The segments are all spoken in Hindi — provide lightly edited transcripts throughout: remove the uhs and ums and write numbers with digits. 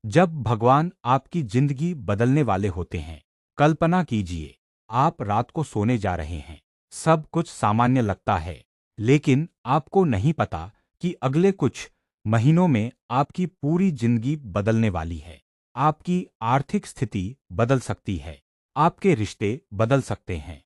जब भगवान आपकी जिंदगी बदलने वाले होते हैं। कल्पना कीजिए, आप रात को सोने जा रहे हैं। सब कुछ सामान्य लगता है, लेकिन आपको नहीं पता कि अगले कुछ महीनों में आपकी पूरी जिंदगी बदलने वाली है। आपकी आर्थिक स्थिति बदल सकती है, आपके रिश्ते बदल सकते हैं,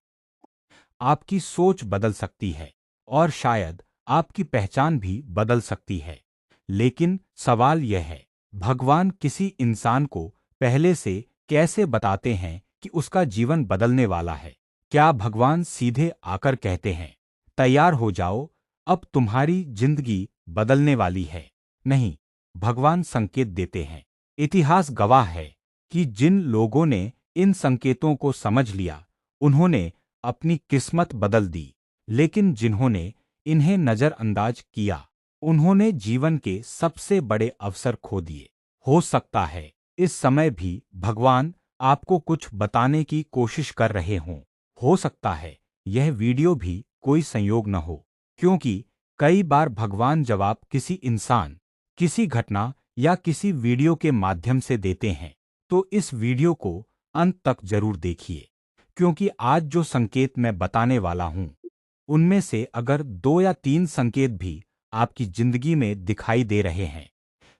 आपकी सोच बदल सकती है और शायद आपकी पहचान भी बदल सकती है। लेकिन सवाल यह है, भगवान किसी इंसान को पहले से कैसे बताते हैं कि उसका जीवन बदलने वाला है? क्या भगवान सीधे आकर कहते हैं, तैयार हो जाओ, अब तुम्हारी जिंदगी बदलने वाली है? नहीं, भगवान संकेत देते हैं। इतिहास गवाह है कि जिन लोगों ने इन संकेतों को समझ लिया, उन्होंने अपनी किस्मत बदल दी। लेकिन जिन्होंने इन्हें नजरअंदाज किया, उन्होंने जीवन के सबसे बड़े अवसर खो दिए। हो सकता है इस समय भी भगवान आपको कुछ बताने की कोशिश कर रहे हों। हो सकता है यह वीडियो भी कोई संयोग न हो, क्योंकि कई बार भगवान जवाब किसी इंसान, किसी घटना या किसी वीडियो के माध्यम से देते हैं। तो इस वीडियो को अंत तक जरूर देखिए, क्योंकि आज जो संकेत मैं बताने वाला हूं, उनमें से अगर 2 या 3 संकेत भी आपकी जिंदगी में दिखाई दे रहे हैं,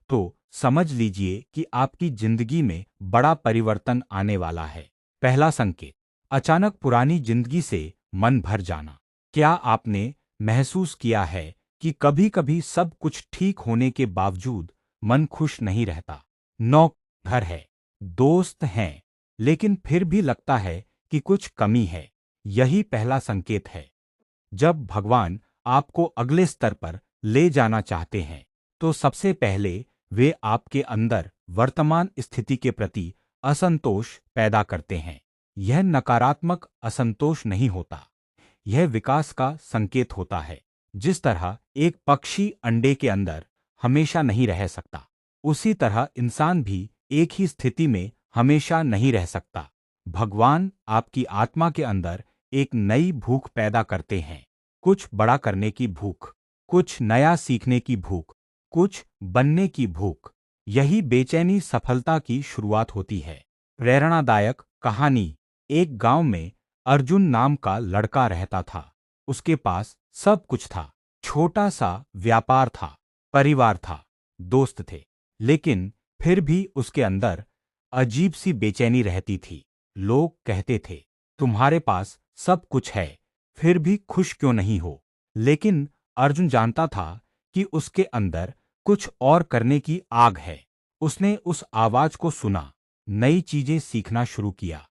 तो समझ लीजिए कि आपकी जिंदगी में बड़ा परिवर्तन आने वाला है। पहला संकेत, अचानक पुरानी जिंदगी से मन भर जाना। क्या आपने महसूस किया है कि कभी-कभी सब कुछ ठीक होने के बावजूद मन खुश नहीं रहता? घर है, दोस्त हैं, लेकिन फिर भी लगता है कि कुछ कमी है। यही पहला संकेत है। जब भगवान आपको अगले स्तर पर ले जाना चाहते हैं, तो सबसे पहले वे आपके अंदर वर्तमान स्थिति के प्रति असंतोष पैदा करते हैं। यह नकारात्मक असंतोष नहीं होता, यह विकास का संकेत होता है। जिस तरह एक पक्षी अंडे के अंदर हमेशा नहीं रह सकता, उसी तरह इंसान भी एक ही स्थिति में हमेशा नहीं रह सकता। भगवान आपकी आत्मा के अंदर एक नई भूख पैदा करते हैं, कुछ बड़ा करने की भूख, कुछ नया सीखने की भूख, कुछ बनने की भूख। यही बेचैनी सफलता की शुरुआत होती है। प्रेरणादायक कहानी। एक गांव में अर्जुन नाम का लड़का रहता था। उसके पास सब कुछ था, छोटा सा व्यापार था, परिवार था, दोस्त थे, लेकिन फिर भी उसके अंदर अजीब सी बेचैनी रहती थी। लोग कहते थे, तुम्हारे पास सब कुछ है, फिर भी खुश क्यों नहीं हो? लेकिन अर्जुन जानता था कि उसके अंदर कुछ और करने की आग है। उसने उस आवाज को सुना, नई चीजें सीखना शुरू किया,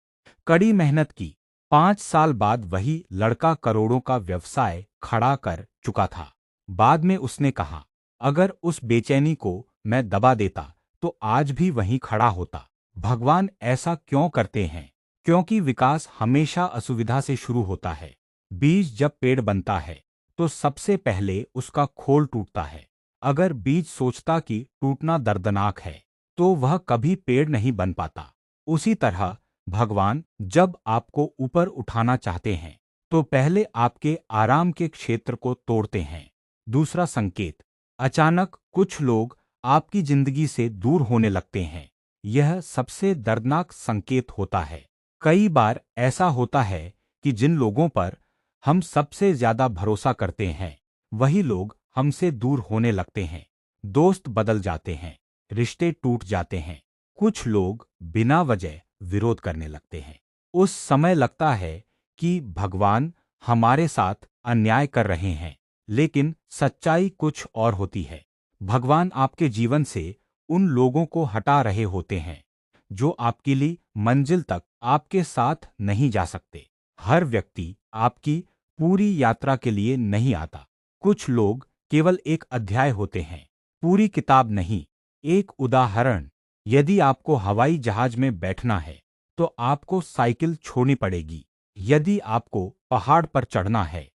कड़ी मेहनत की। 5 साल बाद वही लड़का करोड़ों का व्यवसाय खड़ा कर चुका था। बाद में उसने कहा, अगर उस बेचैनी को मैं दबा देता तो आज भी वहीं खड़ा होता। भगवान ऐसा क्यों करते हैं? क्योंकि विकास हमेशा असुविधा से शुरू होता है। बीज जब पेड़ बनता है, तो सबसे पहले उसका खोल टूटता है। अगर बीज सोचता कि टूटना दर्दनाक है, तो वह कभी पेड़ नहीं बन पाता। उसी तरह भगवान जब आपको ऊपर उठाना चाहते हैं, तो पहले आपके आराम के क्षेत्र को तोड़ते हैं। दूसरा संकेत, अचानक कुछ लोग आपकी जिंदगी से दूर होने लगते हैं। यह सबसे दर्दनाक संकेत होता है। कई बार ऐसा होता है कि जिन लोगों पर हम सबसे ज्यादा भरोसा करते हैं, वही लोग हमसे दूर होने लगते हैं। दोस्त बदल जाते हैं, रिश्ते टूट जाते हैं, कुछ लोग बिना वजह विरोध करने लगते हैं। उस समय लगता है कि भगवान हमारे साथ अन्याय कर रहे हैं, लेकिन सच्चाई कुछ और होती है। भगवान आपके जीवन से उन लोगों को हटा रहे होते हैं जो आपके लिए मंजिल तक आपके साथ नहीं जा सकते। हर व्यक्ति आपकी पूरी यात्रा के लिए नहीं आता। कुछ लोग केवल एक अध्याय होते हैं, पूरी किताब नहीं। एक उदाहरण, यदि आपको हवाई जहाज में बैठना है, तो आपको साइकिल छोड़नी पड़ेगी। यदि आपको पहाड़ पर चढ़ना है,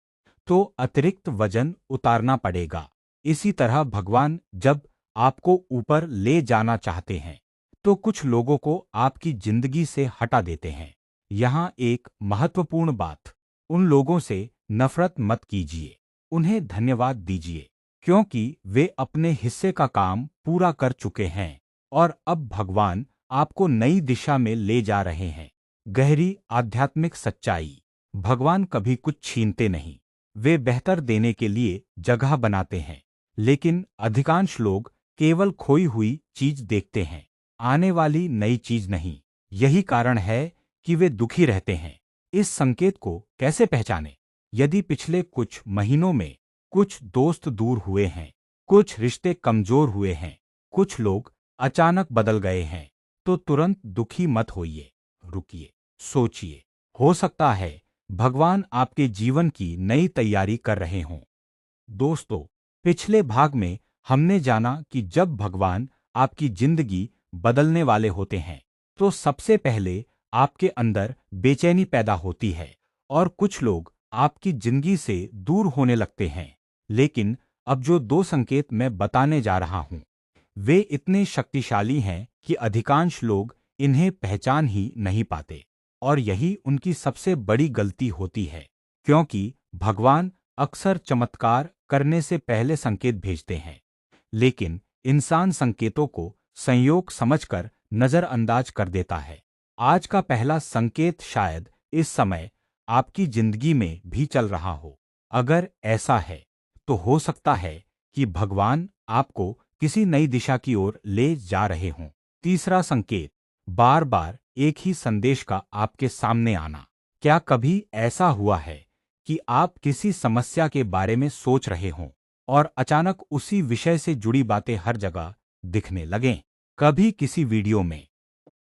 तो अतिरिक्त वजन उतारना पड़ेगा। इसी तरह भगवान जब आपको ऊपर ले जाना चाहते हैं, तो कुछ लोगों को आपकी जिंदगी से हटा देते हैं। यहाँ एक महत्वपूर्ण बात, उन लोगों से नफरत मत कीजिए, उन्हें धन्यवाद दीजिए, क्योंकि वे अपने हिस्से का काम पूरा कर चुके हैं। और अब भगवान आपको नई दिशा में ले जा रहे हैं। गहरी आध्यात्मिक सच्चाई। भगवान कभी कुछ छीनते नहीं। वे बेहतर देने के लिए जगह बनाते हैं। लेकिन अधिकांश लोग केवल खोई हुई चीज देखते हैं, आने वाली नई चीज नहीं। यही कारण है कि वे दुखी रहते हैं। इस संकेत को कैसे पहचानें? यदि पिछले कुछ महीनों में कुछ दोस्त दूर हुए हैं, कुछ रिश्ते कमजोर हुए हैं, कुछ लोग अचानक बदल गए हैं, तो तुरंत दुखी मत होइए। रुकिए, सोचिए। हो सकता है भगवान आपके जीवन की नई तैयारी कर रहे हों। दोस्तों, पिछले भाग में हमने जाना कि जब भगवान आपकी जिंदगी बदलने वाले होते हैं, तो सबसे पहले आपके अंदर बेचैनी पैदा होती है और कुछ लोग आपकी जिंदगी से दूर होने लगते हैं। लेकिन अब जो दो संकेत मैं बताने जा रहा हूं, वे इतने शक्तिशाली हैं कि अधिकांश लोग इन्हें पहचान ही नहीं पाते। और यही उनकी सबसे बड़ी गलती होती है, क्योंकि भगवान अक्सर चमत्कार करने से पहले संकेत भेजते हैं। लेकिन इंसान संकेतों को संयोग समझकर नजरअंदाज कर देता है। आज का पहला संकेत शायद इस समय आपकी जिंदगी में भी चल रहा हो। अगर ऐसा है, तो हो सकता है कि भगवान आपको किसी नई दिशा की ओर ले जा रहे हों। तीसरा संकेत, बार बार एक ही संदेश का आपके सामने आना। क्या कभी ऐसा हुआ है कि आप किसी समस्या के बारे में सोच रहे हों और अचानक उसी विषय से जुड़ी बातें हर जगह दिखने लगें? कभी किसी वीडियो में,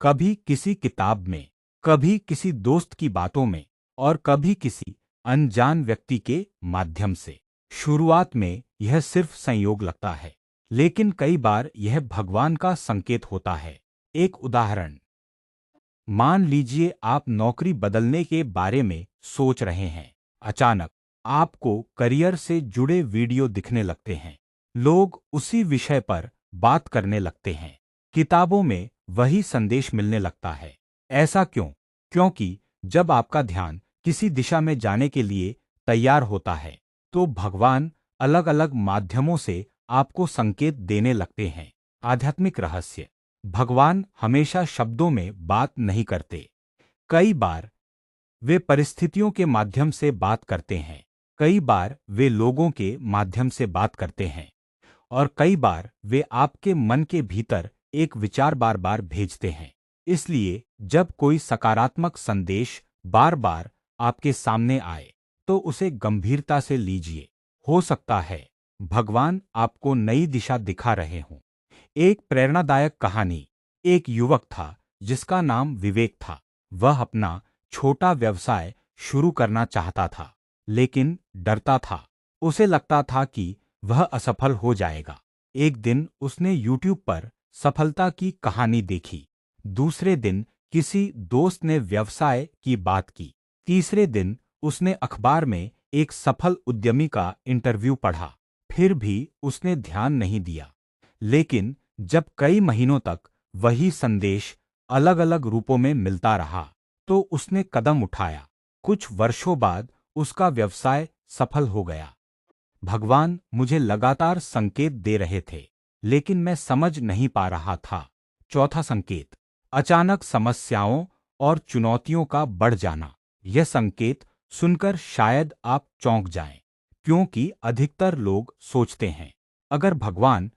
कभी किसी किताब में, कभी किसी दोस्त की बातों में और कभी किसी अनजान व्यक्ति के माध्यम से। शुरुआत में यह सिर्फ संयोग लगता है, लेकिन कई बार यह भगवान का संकेत होता है। एक उदाहरण, मान लीजिए आप नौकरी बदलने के बारे में सोच रहे हैं। अचानक आपको करियर से जुड़े वीडियो दिखने लगते हैं। लोग उसी विषय पर बात करने लगते हैं। किताबों में वही संदेश मिलने लगता है। ऐसा क्यों? क्योंकि जब आपका ध्यान किसी दिशा में जाने के लिए तैयार होता है, तो भगवान अलग अलग माध्यमों से आपको संकेत देने लगते हैं। आध्यात्मिक रहस्य, भगवान हमेशा शब्दों में बात नहीं करते। कई बार वे परिस्थितियों के माध्यम से बात करते हैं, कई बार वे लोगों के माध्यम से बात करते हैं और कई बार वे आपके मन के भीतर एक विचार बार बार भेजते हैं। इसलिए जब कोई सकारात्मक संदेश बार बार आपके सामने आए, तो उसे गंभीरता से लीजिए। हो सकता है भगवान आपको नई दिशा दिखा रहे हों। एक प्रेरणादायक कहानी। एक युवक था जिसका नाम विवेक था। वह अपना छोटा व्यवसाय शुरू करना चाहता था, लेकिन डरता था। उसे लगता था कि वह असफल हो जाएगा। एक दिन उसने YouTube पर सफलता की कहानी देखी। दूसरे दिन किसी दोस्त ने व्यवसाय की बात की। तीसरे दिन उसने अखबार में एक सफल उद्यमी का इंटरव्यू पढ़ा। फिर भी उसने ध्यान नहीं दिया। लेकिन जब कई महीनों तक वही संदेश अलग अलग रूपों में मिलता रहा, तो उसने कदम उठाया। कुछ वर्षों बाद उसका व्यवसाय सफल हो गया। भगवान मुझे लगातार संकेत दे रहे थे, लेकिन मैं समझ नहीं पा रहा था। चौथा संकेत, अचानक समस्याओं और चुनौतियों का बढ़ जाना। यह संकेत सुनकर शायद आप चौंक जाएं, क्योंकि अधिकतर लोग सोचते हैं, अगर भगवान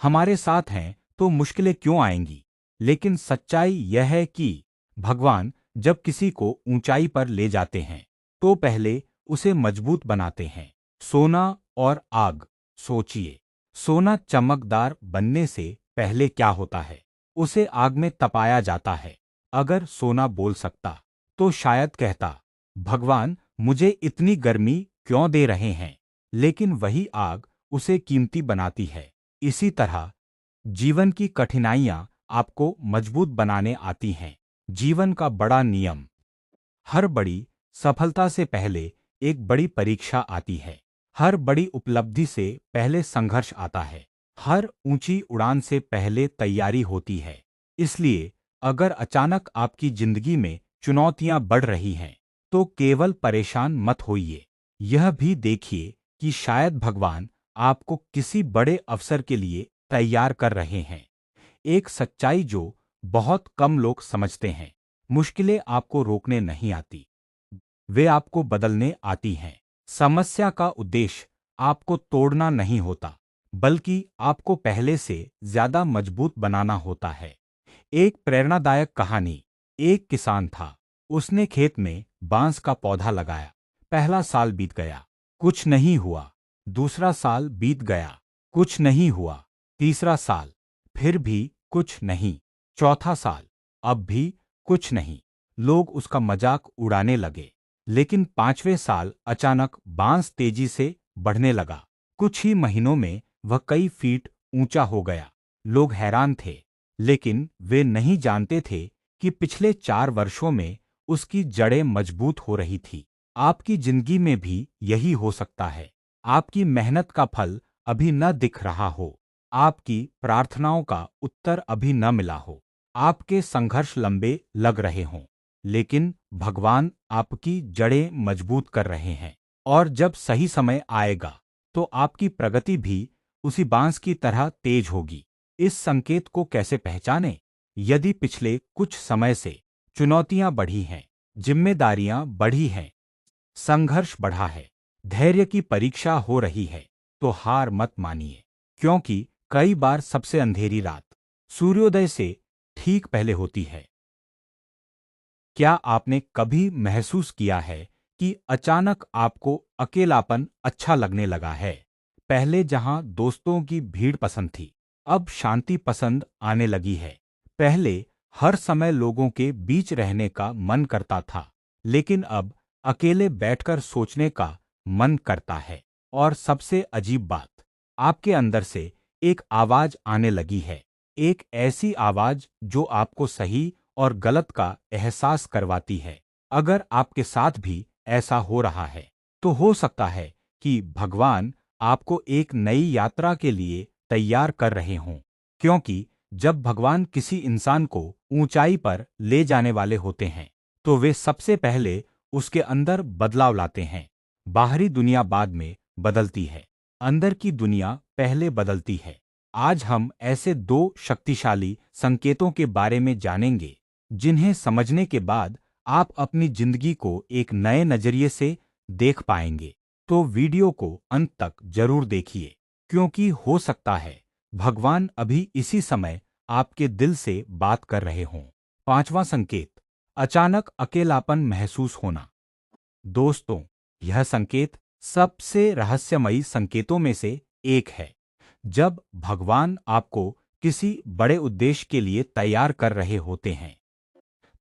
हमारे साथ हैं तो मुश्किलें क्यों आएंगी? लेकिन सच्चाई यह है कि भगवान जब किसी को ऊंचाई पर ले जाते हैं, तो पहले उसे मजबूत बनाते हैं। सोना और आग। सोचिए, सोना चमकदार बनने से पहले क्या होता है? उसे आग में तपाया जाता है। अगर सोना बोल सकता, तो शायद कहता, भगवान मुझे इतनी गर्मी क्यों दे रहे हैं? लेकिन वही आग उसे कीमती बनाती है। इसी तरह जीवन की कठिनाइयां आपको मजबूत बनाने आती हैं। जीवन का बड़ा नियम, हर बड़ी सफलता से पहले एक बड़ी परीक्षा आती है। हर बड़ी उपलब्धि से पहले संघर्ष आता है। हर ऊंची उड़ान से पहले तैयारी होती है। इसलिए अगर अचानक आपकी जिंदगी में चुनौतियां बढ़ रही हैं, तो केवल परेशान मत होइए। यह भी देखिए कि शायद भगवान आपको किसी बड़े अवसर के लिए तैयार कर रहे हैं। एक सच्चाई जो बहुत कम लोग समझते हैं। मुश्किलें आपको रोकने नहीं आती, वे आपको बदलने आती हैं। समस्या का उद्देश्य आपको तोड़ना नहीं होता, बल्कि आपको पहले से ज्यादा मजबूत बनाना होता है। एक प्रेरणादायक कहानी। एक किसान था। उसने खेत में बांस का पौधा लगाया। पहला साल बीत गया, कुछ नहीं हुआ। दूसरा साल बीत गया, कुछ नहीं हुआ। तीसरा साल, फिर भी कुछ नहीं। चौथा साल, अब भी कुछ नहीं। लोग उसका मजाक उड़ाने लगे। लेकिन पांचवें साल अचानक बांस तेजी से बढ़ने लगा। कुछ ही महीनों में वह कई फीट ऊंचा हो गया। लोग हैरान थे, लेकिन वे नहीं जानते थे कि पिछले 4 वर्षों में उसकी जड़ें मजबूत हो रही थी। आपकी जिंदगी में भी यही हो सकता है। आपकी मेहनत का फल अभी न दिख रहा हो, आपकी प्रार्थनाओं का उत्तर अभी न मिला हो, आपके संघर्ष लंबे लग रहे हों, लेकिन भगवान आपकी जड़ें मजबूत कर रहे हैं। और जब सही समय आएगा, तो आपकी प्रगति भी उसी बांस की तरह तेज होगी। इस संकेत को कैसे पहचानें? यदि पिछले कुछ समय से चुनौतियां बढ़ी हैं, जिम्मेदारियां बढ़ी हैं, संघर्ष बढ़ा है, धैर्य की परीक्षा हो रही है, तो हार मत मानिए, क्योंकि कई बार सबसे अंधेरी रात सूर्योदय से ठीक पहले होती है। क्या आपने कभी महसूस किया है कि अचानक आपको अकेलापन अच्छा लगने लगा है? पहले जहां दोस्तों की भीड़ पसंद थी, अब शांति पसंद आने लगी है। पहले हर समय लोगों के बीच रहने का मन करता था, लेकिन अब अकेले बैठकर सोचने का मन करता है। और सबसे अजीब बात, आपके अंदर से एक आवाज आने लगी है, एक ऐसी आवाज जो आपको सही और गलत का एहसास करवाती है। अगर आपके साथ भी ऐसा हो रहा है, तो हो सकता है कि भगवान आपको एक नई यात्रा के लिए तैयार कर रहे हों। क्योंकि जब भगवान किसी इंसान को ऊंचाई पर ले जाने वाले होते हैं, तो वे सबसे पहले उसके अंदर बदलाव लाते हैं। बाहरी दुनिया बाद में बदलती है, अंदर की दुनिया पहले बदलती है। आज हम ऐसे 2 शक्तिशाली संकेतों के बारे में जानेंगे, जिन्हें समझने के बाद आप अपनी जिंदगी को एक नए नजरिए से देख पाएंगे। तो वीडियो को अंत तक जरूर देखिए, क्योंकि हो सकता है भगवान अभी इसी समय आपके दिल से बात कर रहे हों। पांचवा संकेत, अचानक अकेलापन महसूस होना। दोस्तों, यह संकेत सबसे रहस्यमयी संकेतों में से एक है। जब भगवान आपको किसी बड़े उद्देश्य के लिए तैयार कर रहे होते हैं,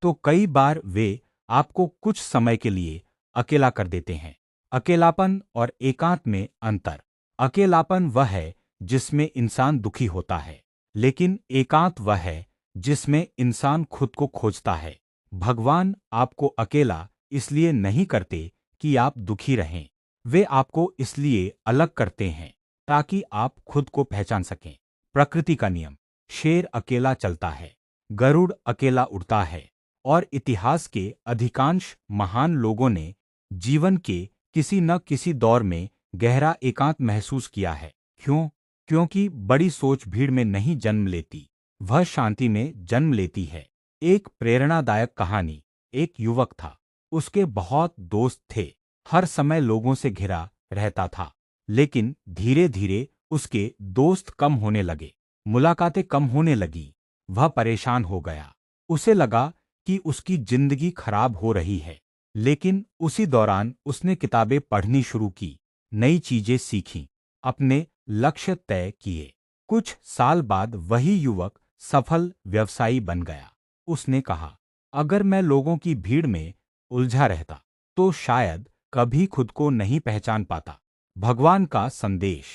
तो कई बार वे आपको कुछ समय के लिए अकेला कर देते हैं। अकेलापन और एकांत में अंतर। अकेलापन वह है जिसमें इंसान दुखी होता है, लेकिन एकांत वह है जिसमें इंसान खुद को खोजता है। भगवान आपको अकेला इसलिए नहीं करते कि आप दुखी रहें, वे आपको इसलिए अलग करते हैं ताकि आप खुद को पहचान सकें। प्रकृति का नियम। शेर अकेला चलता है, गरुड़ अकेला उड़ता है, और इतिहास के अधिकांश महान लोगों ने जीवन के किसी न किसी दौर में गहरा एकांत महसूस किया है। क्यों? क्योंकि बड़ी सोच भीड़ में नहीं जन्म लेती, वह शांति में जन्म लेती है। एक प्रेरणादायक कहानी। एक युवक था, उसके बहुत दोस्त थे, हर समय लोगों से घिरा रहता था। लेकिन धीरे धीरे उसके दोस्त कम होने लगे, मुलाकातें कम होने लगी। वह परेशान हो गया, उसे लगा कि उसकी जिंदगी खराब हो रही है। लेकिन उसी दौरान उसने किताबें पढ़नी शुरू की, नई चीजें सीखीं, अपने लक्ष्य तय किए। कुछ साल बाद वही युवक सफल व्यवसायी बन गया। उसने कहा, अगर मैं लोगों की भीड़ में उलझा रहता, तो शायद कभी खुद को नहीं पहचान पाता। भगवान का संदेश।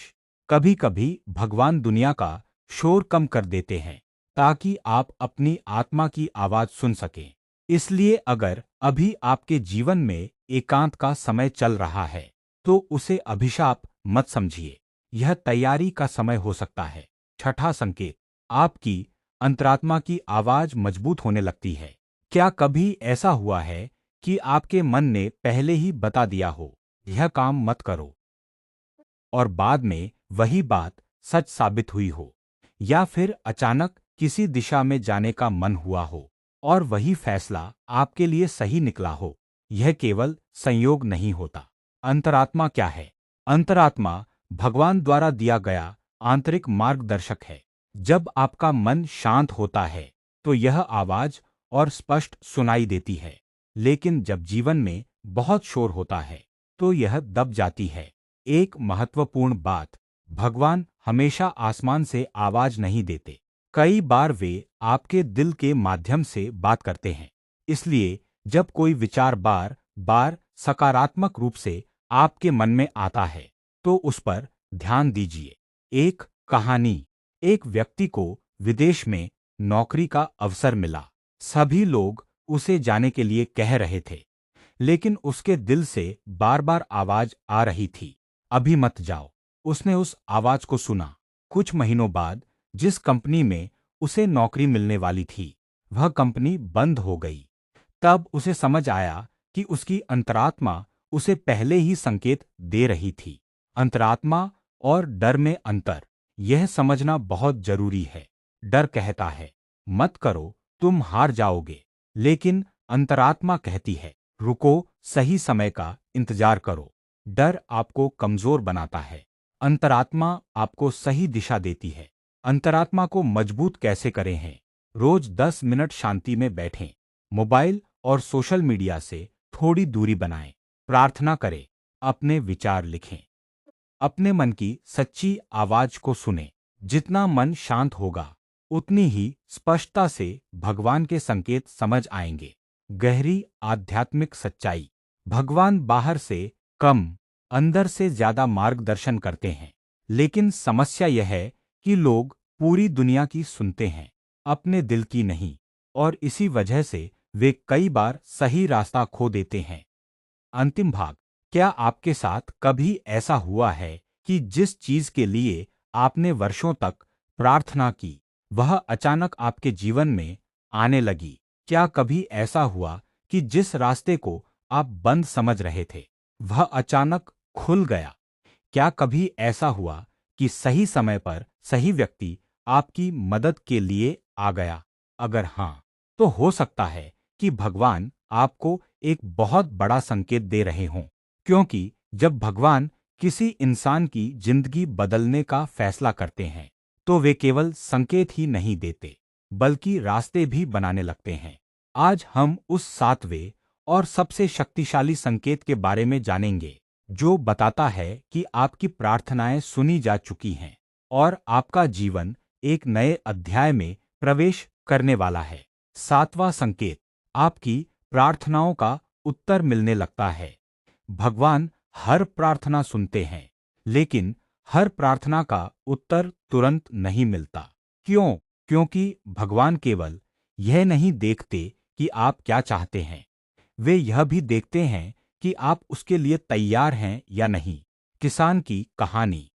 कभी कभी भगवान दुनिया का शोर कम कर देते हैं, ताकि आप अपनी आत्मा की आवाज सुन सकें। इसलिए अगर अभी आपके जीवन में एकांत का समय चल रहा है, तो उसे अभिशाप मत समझिए, यह तैयारी का समय हो सकता है। छठा संकेत, आपकी अंतरात्मा की आवाज मजबूत होने लगती है। क्या कभी ऐसा हुआ है कि आपके मन ने पहले ही बता दिया हो, यह काम मत करो, और बाद में वही बात सच साबित हुई हो? या फिर अचानक किसी दिशा में जाने का मन हुआ हो और वही फैसला आपके लिए सही निकला हो, यह केवल संयोग नहीं होता। अंतरात्मा क्या है? अंतरात्मा भगवान द्वारा दिया गया आंतरिक मार्गदर्शक है। जब आपका मन शांत होता है तो यह आवाज और स्पष्ट सुनाई देती है, लेकिन जब जीवन में बहुत शोर होता है तो यह दब जाती है। एक महत्वपूर्ण बात, भगवान हमेशा आसमान से आवाज नहीं देते। कई बार वे आपके दिल के माध्यम से बात करते हैं। इसलिए जब कोई विचार बार बार सकारात्मक रूप से आपके मन में आता है तो उस पर ध्यान दीजिए। एक कहानी, एक व्यक्ति को विदेश में नौकरी का अवसर मिला। सभी लोग उसे जाने के लिए कह रहे थे, लेकिन उसके दिल से बार बार आवाज आ रही थी, अभी मत जाओ। उसने उस आवाज को सुना। कुछ महीनों बाद जिस कंपनी में उसे नौकरी मिलने वाली थी, वह कंपनी बंद हो गई। तब उसे समझ आया कि उसकी अंतरात्मा उसे पहले ही संकेत दे रही थी। अंतरात्मा और डर में अंतर, यह समझना बहुत जरूरी है। डर कहता है, मत करो, तुम हार जाओगे। लेकिन अंतरात्मा कहती है, रुको, सही समय का इंतजार करो। डर आपको कमजोर बनाता है, अंतरात्मा आपको सही दिशा देती है। अंतरात्मा को मजबूत कैसे करें हैं? रोज 10 मिनट शांति में बैठें। मोबाइल और सोशल मीडिया से थोड़ी दूरी बनाएं। प्रार्थना करें, अपने विचार लिखें। अपने मन की सच्ची आवाज को सुनें। जितना मन शांत होगा, उतनी ही स्पष्टता से भगवान के संकेत समझ आएंगे। गहरी आध्यात्मिक सच्चाई, भगवान बाहर से कम, अंदर से ज्यादा मार्गदर्शन करते हैं। लेकिन समस्या यह है कि लोग पूरी दुनिया की सुनते हैं, अपने दिल की नहीं, और इसी वजह से वे कई बार सही रास्ता खो देते हैं। अंतिम भाग, क्या आपके साथ कभी ऐसा हुआ है कि जिस चीज के लिए आपने वर्षों तक प्रार्थना की, वह अचानक आपके जीवन में आने लगी? क्या कभी ऐसा हुआ कि जिस रास्ते को आप बंद समझ रहे थे, वह अचानक खुल गया? क्या कभी ऐसा हुआ कि सही समय पर सही व्यक्ति आपकी मदद के लिए आ गया? अगर हाँ, तो हो सकता है कि भगवान आपको एक बहुत बड़ा संकेत दे रहे हों। क्योंकि जब भगवान किसी इंसान की जिंदगी बदलने का फैसला करते हैं, तो वे केवल संकेत ही नहीं देते, बल्कि रास्ते भी बनाने लगते हैं। आज हम उस 7वें और सबसे शक्तिशाली संकेत के बारे में जानेंगे, जो बताता है कि आपकी प्रार्थनाएं सुनी जा चुकी हैं और आपका जीवन एक नए अध्याय में प्रवेश करने वाला है। 7वां संकेत, आपकी प्रार्थनाओं का उत्तर मिलने लगता है। भगवान हर प्रार्थना सुनते हैं, लेकिन हर प्रार्थना का उत्तर तुरंत नहीं मिलता। क्यों? क्योंकि भगवान केवल यह नहीं देखते कि आप क्या चाहते हैं, वे यह भी देखते हैं कि आप उसके लिए तैयार हैं या नहीं। किसान की कहानी,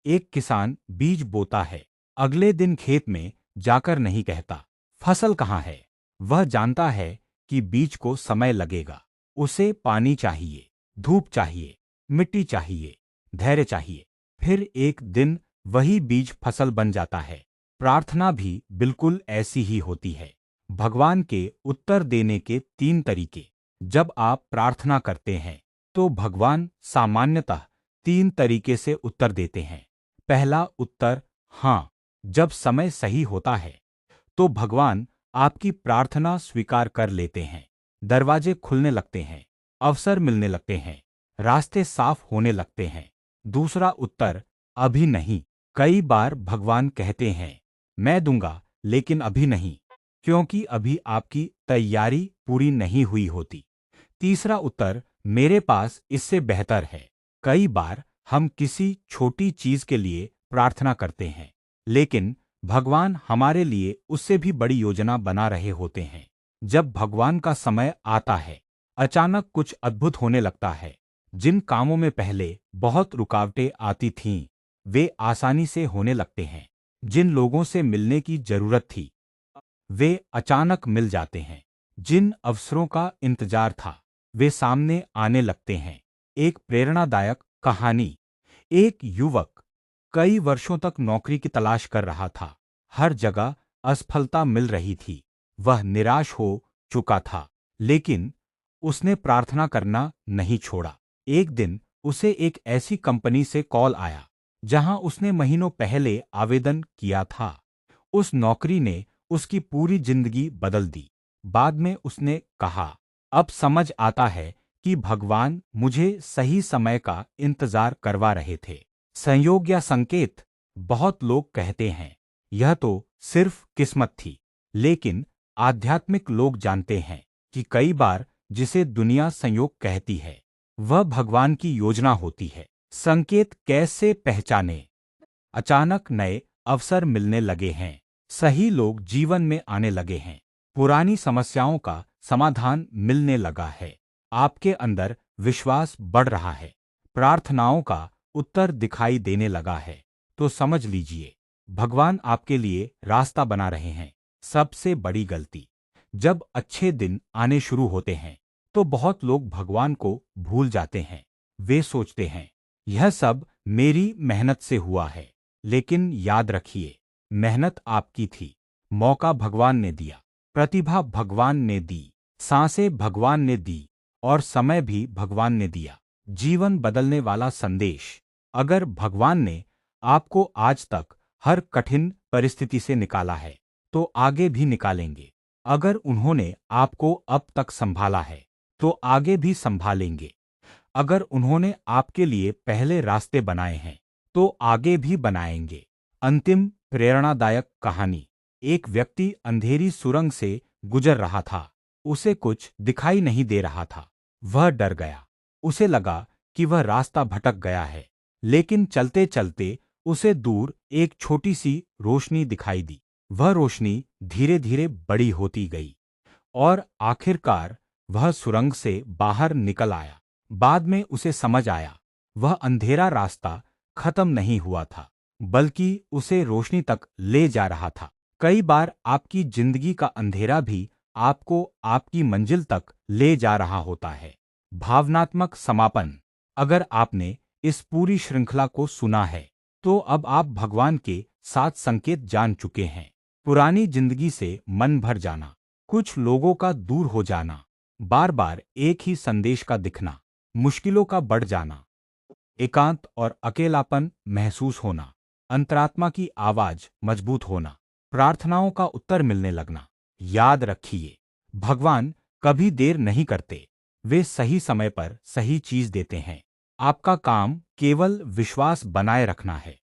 एक किसान बीज बोता है। अगले दिन खेत में जाकर नहीं कहता, फसल कहाँ है? वह जानता है कि बीज को समय लगेगा। उसे पानी चाहिए, धूप चाहिए, मिट्टी चाहिए, धैर्य चाहिए। फिर एक दिन वही बीज फसल बन जाता है। प्रार्थना भी बिल्कुल ऐसी ही होती है। भगवान के उत्तर देने के 3 तरीके। जब आप प्रार्थना करते हैं, तो भगवान सामान्यतः 3 तरीके से उत्तर देते हैं। पहला उत्तर, हाँ, जब समय सही होता है, तो भगवान आपकी प्रार्थना स्वीकार कर लेते हैं। दरवाजे खुलने लगते हैं, अवसर मिलने लगते हैं, रास्ते साफ होने लगते हैं। दूसरा उत्तर, अभी नहीं। कई बार भगवान कहते हैं, मैं दूंगा, लेकिन अभी नहीं, क्योंकि अभी आपकी तैयारी पूरी नहीं हुई होती। तीसरा उत्तर, मेरे पास इससे बेहतर है। कई बार हम किसी छोटी चीज के लिए प्रार्थना करते हैं, लेकिन भगवान हमारे लिए उससे भी बड़ी योजना बना रहे होते हैं। जब भगवान का समय आता है, अचानक कुछ अद्भुत होने लगता है। जिन कामों में पहले बहुत रुकावटें आती थीं, वे आसानी से होने लगते हैं। जिन लोगों से मिलने की जरूरत थी, वे अचानक मिल जाते हैं। जिन अवसरों का इंतजार था, वे सामने आने लगते हैं। एक प्रेरणादायक कहानी, एक युवक कई वर्षों तक नौकरी की तलाश कर रहा था। हर जगह असफलता मिल रही थी। वह निराश हो चुका था, लेकिन उसने प्रार्थना करना नहीं छोड़ा। एक दिन उसे एक ऐसी कंपनी से कॉल आया जहां उसने महीनों पहले आवेदन किया था। उस नौकरी ने उसकी पूरी जिंदगी बदल दी। बाद में उसने कहा, अब समझ आता है कि भगवान मुझे सही समय का इंतजार करवा रहे थे। संयोग या संकेत? बहुत लोग कहते हैं यह तो सिर्फ किस्मत थी, लेकिन आध्यात्मिक लोग जानते हैं कि कई बार जिसे दुनिया संयोग कहती है, वह भगवान की योजना होती है। संकेत कैसे पहचाने? अचानक नए अवसर मिलने लगे हैं, सही लोग जीवन में आने लगे हैं, पुरानी समस्याओं का समाधान मिलने लगा है, आपके अंदर विश्वास बढ़ रहा है, प्रार्थनाओं का उत्तर दिखाई देने लगा है, तो समझ लीजिए भगवान आपके लिए रास्ता बना रहे हैं। सबसे बड़ी गलती, जब अच्छे दिन आने शुरू होते हैं तो बहुत लोग भगवान को भूल जाते हैं। वे सोचते हैं यह सब मेरी मेहनत से हुआ है, लेकिन याद रखिए मेहनत आपकी थी, मौका भगवान ने दिया, प्रतिभा भगवान ने दी, सांसें भगवान ने दी और समय भी भगवान ने दिया। जीवन बदलने वाला संदेश, अगर भगवान ने आपको आज तक हर कठिन परिस्थिति से निकाला है तो आगे भी निकालेंगे। अगर उन्होंने आपको अब तक संभाला है तो आगे भी संभालेंगे। अगर उन्होंने आपके लिए पहले रास्ते बनाए हैं तो आगे भी बनाएंगे। अंतिम प्रेरणादायक कहानी। एक व्यक्ति अंधेरी सुरंग से गुजर रहा था। उसे कुछ दिखाई नहीं दे रहा था। वह डर गया। उसे लगा कि वह रास्ता भटक गया है। लेकिन चलते चलते उसे दूर एक छोटी सी रोशनी दिखाई दी। वह रोशनी धीरे धीरे बड़ी होती गई और आखिरकार वह सुरंग से बाहर निकल आया। बाद में उसे समझ आया, वह अंधेरा रास्ता खत्म नहीं हुआ था, बल्कि उसे रोशनी तक ले जा रहा था। कई बार आपकी जिंदगी का अंधेरा भी आपको आपकी मंजिल तक ले जा रहा होता है। भावनात्मक समापन। अगर आपने इस पूरी श्रृंखला को सुना है, तो अब आप भगवान के 7 संकेत जान चुके हैं। पुरानी जिंदगी से मन भर जाना, कुछ लोगों का दूर हो जाना, बार बार एक ही संदेश का दिखना, मुश्किलों का बढ़ जाना, एकांत और अकेलापन महसूस होना, अंतरात्मा की आवाज मजबूत होना, प्रार्थनाओं का उत्तर मिलने लगना। याद रखिए, भगवान कभी देर नहीं करते, वे सही समय पर सही चीज देते हैं। आपका काम केवल विश्वास बनाए रखना है।